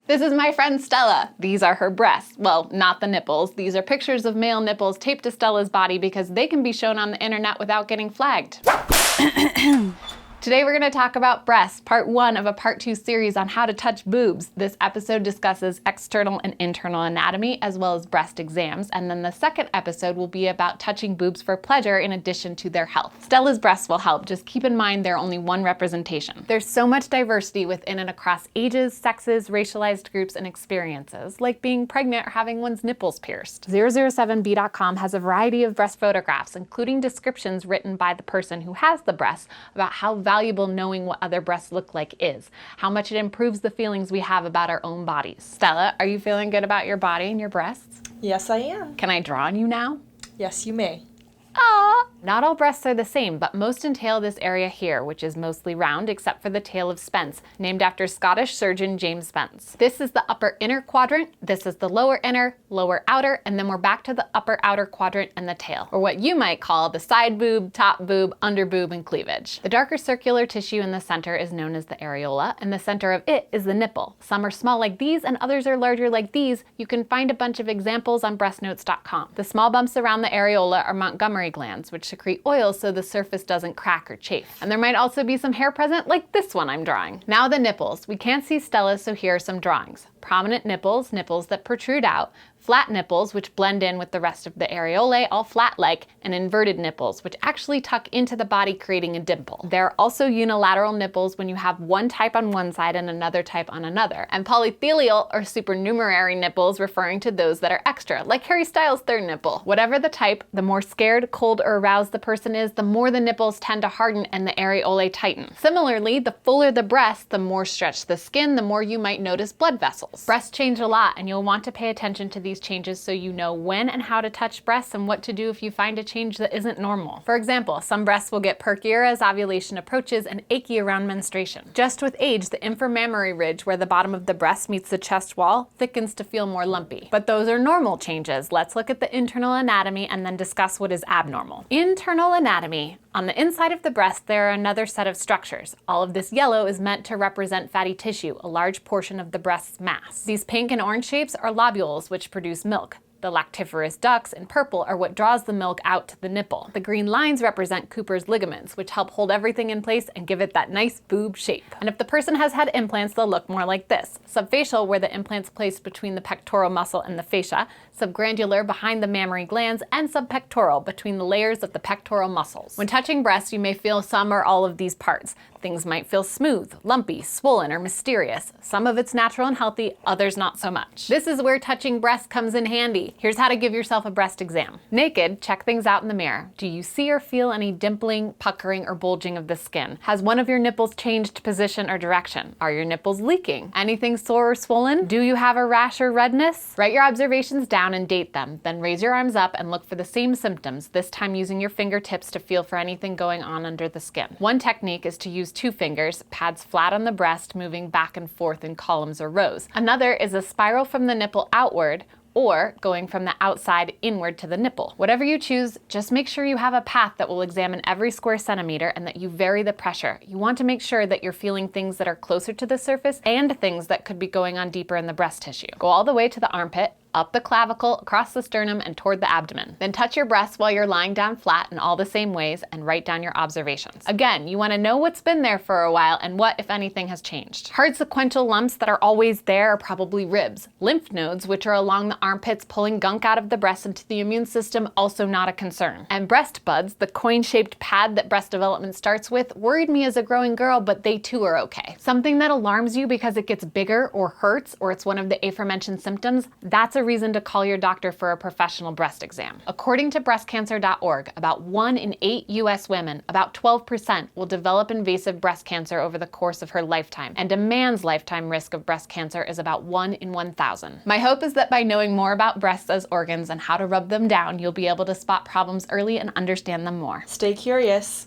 This is my friend Stella. These are her breasts. Well, not the nipples. These are pictures of male nipples taped to Stella's body because they can be shown on the internet without getting flagged. Today we're going to talk about breasts, part 1 of a part 2 series on how to touch boobs. This episode discusses external and internal anatomy as well as breast exams, and then the second episode will be about touching boobs for pleasure in addition to their health. Stella's breasts will help. Just keep in mind they're only one representation. There's so much diversity within and across ages, sexes, racialized groups, and experiences, like being pregnant or having one's nipples pierced. 007b.com has a variety of breast photographs, including descriptions written by the person who has the breasts about how valuable knowing what other breasts look like is, how much it improves the feelings we have about our own bodies. Stella, are you feeling good about your body and your breasts? Yes, I am. Can I draw on you now? Yes, you may. Aww. Not all breasts are the same, but most entail this area here, which is mostly round except for the tail of Spence, named after Scottish surgeon James Spence. This is the upper inner quadrant, this is the lower inner, lower outer, and then we're back to the upper outer quadrant and the tail, or what you might call the side boob, top boob, under boob, and cleavage. The darker circular tissue in the center is known as the areola, and the center of it is the nipple. Some are small like these, and others are larger like these. You can find a bunch of examples on breastnotes.com. The small bumps around the areola are Montgomery glands, which secrete oil so the surface doesn't crack or chafe. And there might also be some hair present, like this one I'm drawing. Now the nipples. We can't see Stella's, so here are some drawings. Prominent nipples, nipples that protrude out, flat nipples, which blend in with the rest of the areolae, all flat-like, and inverted nipples, which actually tuck into the body, creating a dimple. There are also unilateral nipples when you have one type on one side and another type on another, and polythelial or supernumerary nipples, referring to those that are extra, like Harry Styles' third nipple. Whatever the type, the more scared, cold, or aroused the person is, the more the nipples tend to harden and the areolae tighten. Similarly, the fuller the breast, the more stretched the skin, the more you might notice blood vessels. Breasts change a lot, and you'll want to pay attention to these changes so you know when and how to touch breasts and what to do if you find a change that isn't normal. For example, some breasts will get perkier as ovulation approaches and achy around menstruation. Just with age, the inframammary ridge where the bottom of the breast meets the chest wall thickens to feel more lumpy. But those are normal changes. Let's look at the internal anatomy and then discuss what is abnormal. Internal anatomy. On the inside of the breast, there are another set of structures. All of this yellow is meant to represent fatty tissue, a large portion of the breast's mass. These pink and orange shapes are lobules, which produce milk. The lactiferous ducts in purple are what draws the milk out to the nipple. The green lines represent Cooper's ligaments, which help hold everything in place and give it that nice boob shape. And if the person has had implants, they'll look more like this. Subfacial, where the implant's placed between the pectoral muscle and the fascia. Subglandular, behind the mammary glands. And subpectoral, between the layers of the pectoral muscles. When touching breasts, you may feel some or all of these parts. Things might feel smooth, lumpy, swollen, or mysterious. Some of it's natural and healthy, others not so much. This is where touching breasts comes in handy. Here's how to give yourself a breast exam. Naked, check things out in the mirror. Do you see or feel any dimpling, puckering, or bulging of the skin? Has one of your nipples changed position or direction? Are your nipples leaking? Anything sore or swollen? Do you have a rash or redness? Write your observations down and date them. Then raise your arms up and look for the same symptoms, this time using your fingertips to feel for anything going on under the skin. One technique is to use 2 fingers, pads flat on the breast, moving back and forth in columns or rows. Another is a spiral from the nipple outward, or going from the outside inward to the nipple. Whatever you choose, just make sure you have a path that will examine every square centimeter and that you vary the pressure. You want to make sure that you're feeling things that are closer to the surface and things that could be going on deeper in the breast tissue. Go all the way to the armpit, up the clavicle, across the sternum, and toward the abdomen. Then touch your breasts while you're lying down flat in all the same ways and write down your observations. Again, you want to know what's been there for a while and what, if anything, has changed. Hard sequential lumps that are always there are probably ribs. Lymph nodes, which are along the armpits pulling gunk out of the breast into the immune system, also not a concern. And breast buds, the coin-shaped pad that breast development starts with, worried me as a growing girl, but they too are okay. Something that alarms you because it gets bigger or hurts, or it's one of the aforementioned symptoms, that's a reason to call your doctor for a professional breast exam. According to breastcancer.org, about 1 in 8 US women, about 12%, will develop invasive breast cancer over the course of her lifetime, and a man's lifetime risk of breast cancer is about 1 in 1,000. My hope is that by knowing more about breasts as organs and how to rub them down, you'll be able to spot problems early and understand them more. Stay curious.